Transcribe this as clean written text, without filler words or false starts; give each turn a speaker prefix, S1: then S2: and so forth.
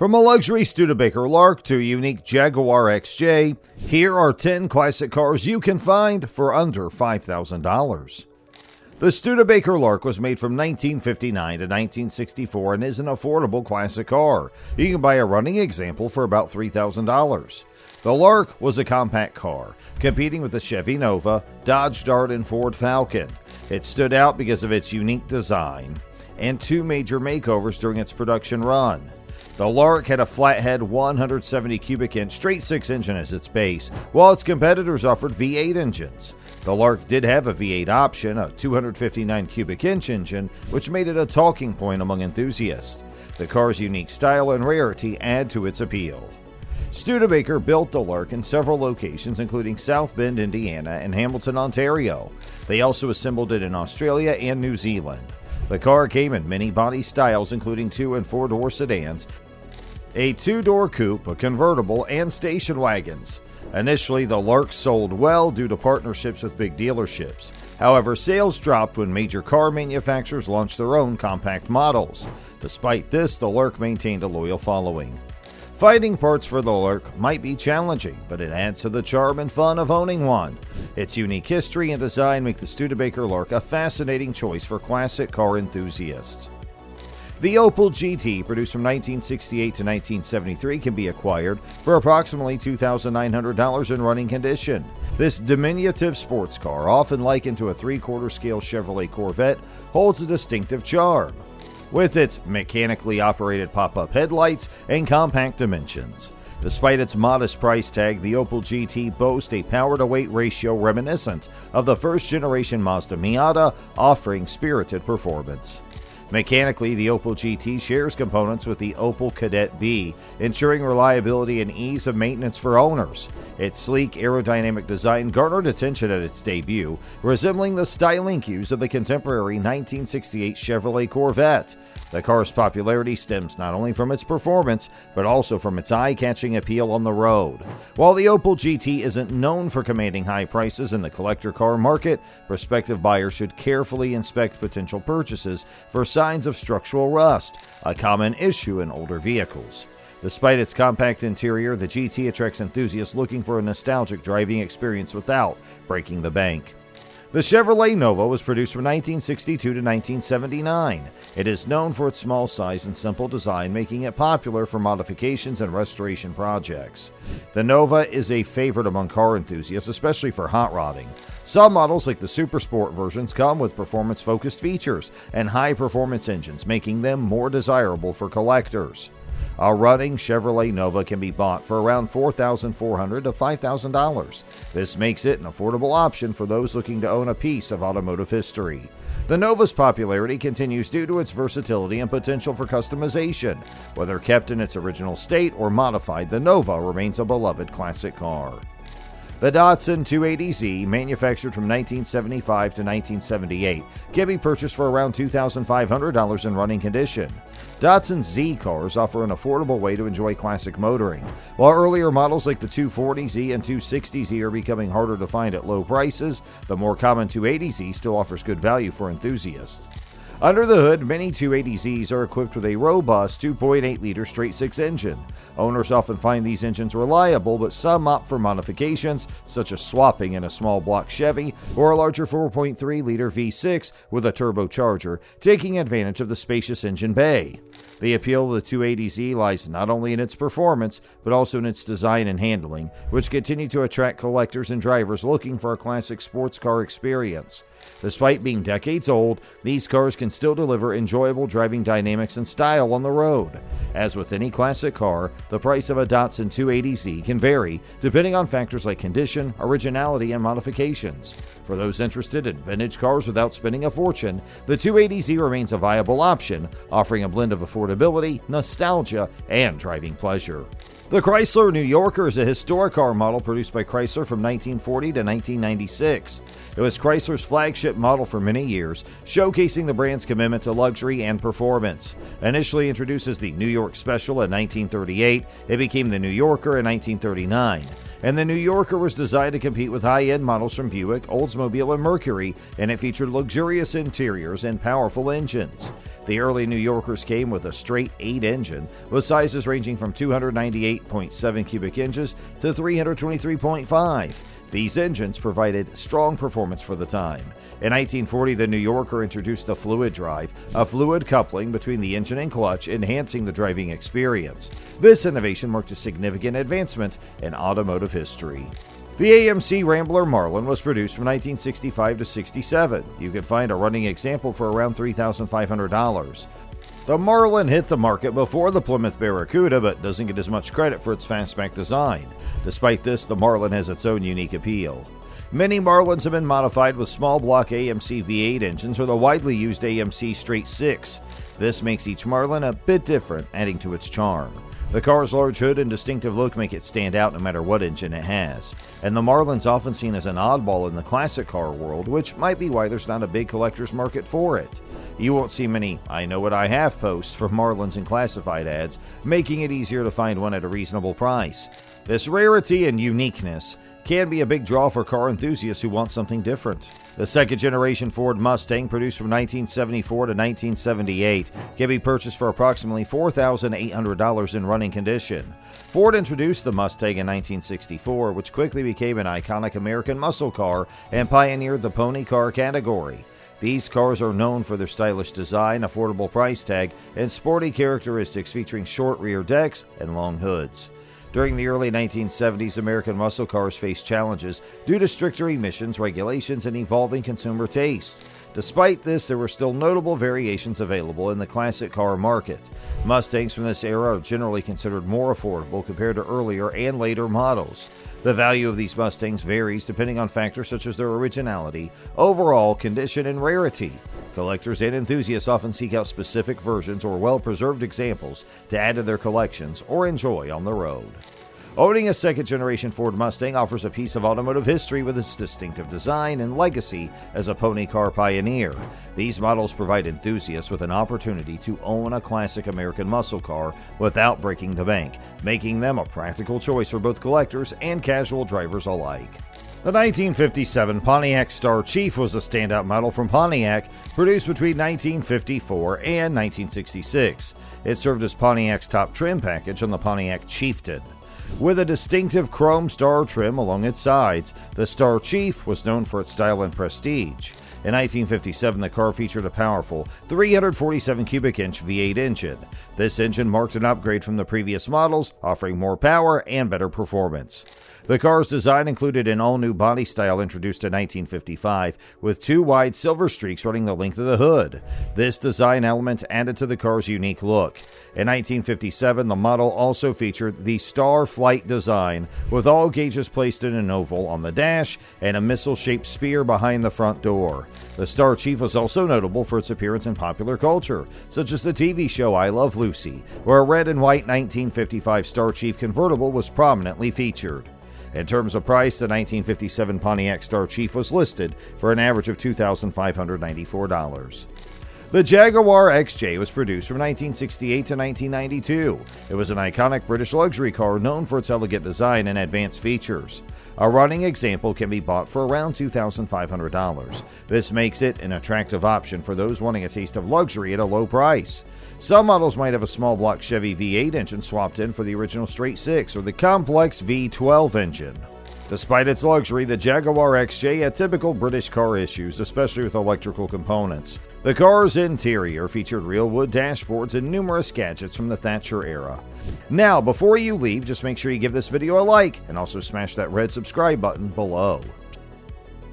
S1: From a luxury Studebaker Lur to a unique Jaguar XJ, here are 10 classic cars you can find for under $5,000. The Studebaker Lur was made from 1959 to 1964 and is an affordable classic car. You can buy a running example for about $3,000. The Lur was a compact car, competing with the Chevy Nova, Dodge Dart, and Ford Falcon. It stood out because of its unique design and two major makeovers during its production run. The Lur had a flathead 170 cubic inch straight-six engine as its base, while its competitors offered V8 engines. The Lur did have a V8 option, a 259 cubic inch engine, which made it a talking point among enthusiasts. The car's unique style and rarity add to its appeal. Studebaker built the Lur in several locations, including South Bend, Indiana, and Hamilton, Ontario. They also assembled it in Australia and New Zealand. The car came in many body styles, including 2- and 4-door sedans, a 2-door coupe, a convertible, and station wagons. Initially, the Lur sold well due to partnerships with big dealerships. However, sales dropped when major car manufacturers launched their own compact models. Despite this, the Lur maintained a loyal following. Finding parts for the Lur might be challenging, but it adds to the charm and fun of owning one. Its unique history and design make the Studebaker Lur a fascinating choice for classic car enthusiasts. The Opel GT, produced from 1968 to 1973, can be acquired for approximately $2,900 in running condition. This diminutive sports car, often likened to a 3/4 scale Chevrolet Corvette, holds a distinctive charm with its mechanically operated pop-up headlights and compact dimensions. Despite its modest price tag, the Opel GT boasts a power-to-weight ratio reminiscent of the first-generation Mazda Miata, offering spirited performance. Mechanically, the Opel GT shares components with the Opel Kadett B, ensuring reliability and ease of maintenance for owners. Its sleek aerodynamic design garnered attention at its debut, resembling the styling cues of the contemporary 1968 Chevrolet Corvette. The car's popularity stems not only from its performance, but also from its eye-catching appeal on the road. While the Opel GT isn't known for commanding high prices in the collector car market, prospective buyers should carefully inspect potential purchases for signs of structural rust, a common issue in older vehicles. Despite its compact interior, the GT attracts enthusiasts looking for a nostalgic driving experience without breaking the bank. The Chevrolet Nova was produced from 1962 to 1979. It is known for its small size and simple design, making it popular for modifications and restoration projects. The Nova is a favorite among car enthusiasts, especially for hot rodding. Some models, like the Super Sport versions, come with performance-focused features and high-performance engines, making them more desirable for collectors. A running Chevrolet Nova can be bought for around $4,400 to $5,000. This makes it an affordable option for those looking to own a piece of automotive history. The Nova's popularity continues due to its versatility and potential for customization. Whether kept in its original state or modified, the Nova remains a beloved classic car. The Datsun 280Z, manufactured from 1975 to 1978, can be purchased for around $2,500 in running condition. Datsun Z cars offer an affordable way to enjoy classic motoring. While earlier models like the 240Z and 260Z are becoming harder to find at low prices, the more common 280Z still offers good value for enthusiasts. Under the hood, many 280Zs are equipped with a robust 2.8-liter straight-six engine. Owners often find these engines reliable, but some opt for modifications, such as swapping in a small block Chevy or a larger 4.3-liter V6 with a turbocharger, taking advantage of the spacious engine bay. The appeal of the 280Z lies not only in its performance, but also in its design and handling, which continue to attract collectors and drivers looking for a classic sports car experience. Despite being decades old, these cars can still deliver enjoyable driving dynamics and style on the road. As with any classic car, the price of a Datsun 280Z can vary depending on factors like condition, originality, and modifications. For those interested in vintage cars without spending a fortune, the 280Z remains a viable option, offering a blend of affordability, nostalgia, and driving pleasure. The Chrysler New Yorker is a historic car model produced by Chrysler from 1940 to 1996. It was Chrysler's flagship model for many years, showcasing the brand's commitment to luxury and performance. Initially introduced as the New York Special in 1938, it became the New Yorker in 1939. And the New Yorker was designed to compete with high-end models from Buick, Oldsmobile, and Mercury, and it featured luxurious interiors and powerful engines. The early New Yorkers came with a straight 8 engine, with sizes ranging from 298.7 cubic inches to 323.5. These engines provided strong performance for the time. In 1940, the New Yorker introduced the fluid drive, a fluid coupling between the engine and clutch, enhancing the driving experience. This innovation marked a significant advancement in automotive history. The AMC Rambler Marlin was produced from 1965 to 67. You can find a running example for around $3,500. The Marlin hit the market before the Plymouth Barracuda, but doesn't get as much credit for its fastback design. Despite this, the Marlin has its own unique appeal. Many Marlins have been modified with small block AMC V8 engines or the widely used AMC Straight 6. This makes each Marlin a bit different, adding to its charm. The car's large hood and distinctive look make it stand out no matter what engine it has. And the Marlin's often seen as an oddball in the classic car world, which might be why there's not a big collector's market for it. You won't see many "I know what I have" posts for Marlins in classified ads, making it easier to find one at a reasonable price. This rarity and uniqueness can be a big draw for car enthusiasts who want something different. The second-generation Ford Mustang, produced from 1974 to 1978, can be purchased for approximately $4,800 in running condition. Ford introduced the Mustang in 1964, which quickly became an iconic American muscle car and pioneered the pony car category. These cars are known for their stylish design, affordable price tag, and sporty characteristics featuring short rear decks and long hoods. During the early 1970s, American muscle cars faced challenges due to stricter emissions regulations and evolving consumer tastes. Despite this, there were still notable variations available in the classic car market. Mustangs from this era are generally considered more affordable compared to earlier and later models. The value of these Mustangs varies depending on factors such as their originality, overall condition, and rarity. Collectors and enthusiasts often seek out specific versions or well-preserved examples to add to their collections or enjoy on the road. Owning a second-generation Ford Mustang offers a piece of automotive history with its distinctive design and legacy as a pony car pioneer. These models provide enthusiasts with an opportunity to own a classic American muscle car without breaking the bank, making them a practical choice for both collectors and casual drivers alike. The 1957 Pontiac Star Chief was a standout model from Pontiac, produced between 1954 and 1966. It served as Pontiac's top trim package on the Pontiac Chieftain. With a distinctive chrome star trim along its sides, the Star Chief was known for its style and prestige. In 1957, the car featured a powerful 347 cubic inch V8 engine. This engine marked an upgrade from the previous models, offering more power and better performance. The car's design included an all-new body style introduced in 1955, with 2 wide silver streaks running the length of the hood. This design element added to the car's unique look. In 1957, the model also featured the Star Flight design, with all gauges placed in an oval on the dash and a missile-shaped spear behind the front door. The Star Chief was also notable for its appearance in popular culture, such as the TV show I Love Lucy, where a red and white 1955 Star Chief convertible was prominently featured. In terms of price, the 1957 Pontiac Star Chief was listed for an average of $2,594. The Jaguar XJ was produced from 1968 to 1992. It was an iconic British luxury car known for its elegant design and advanced features. A running example can be bought for around $2,500. This makes it an attractive option for those wanting a taste of luxury at a low price. Some models might have a small block Chevy V8 engine swapped in for the original straight 6 or the complex V12 engine. Despite its luxury, the Jaguar XJ had typical British car issues, especially with electrical components. The car's interior featured real wood dashboards and numerous gadgets from the Thatcher era. Now, before you leave, just make sure you give this video a like and also smash that red subscribe button below.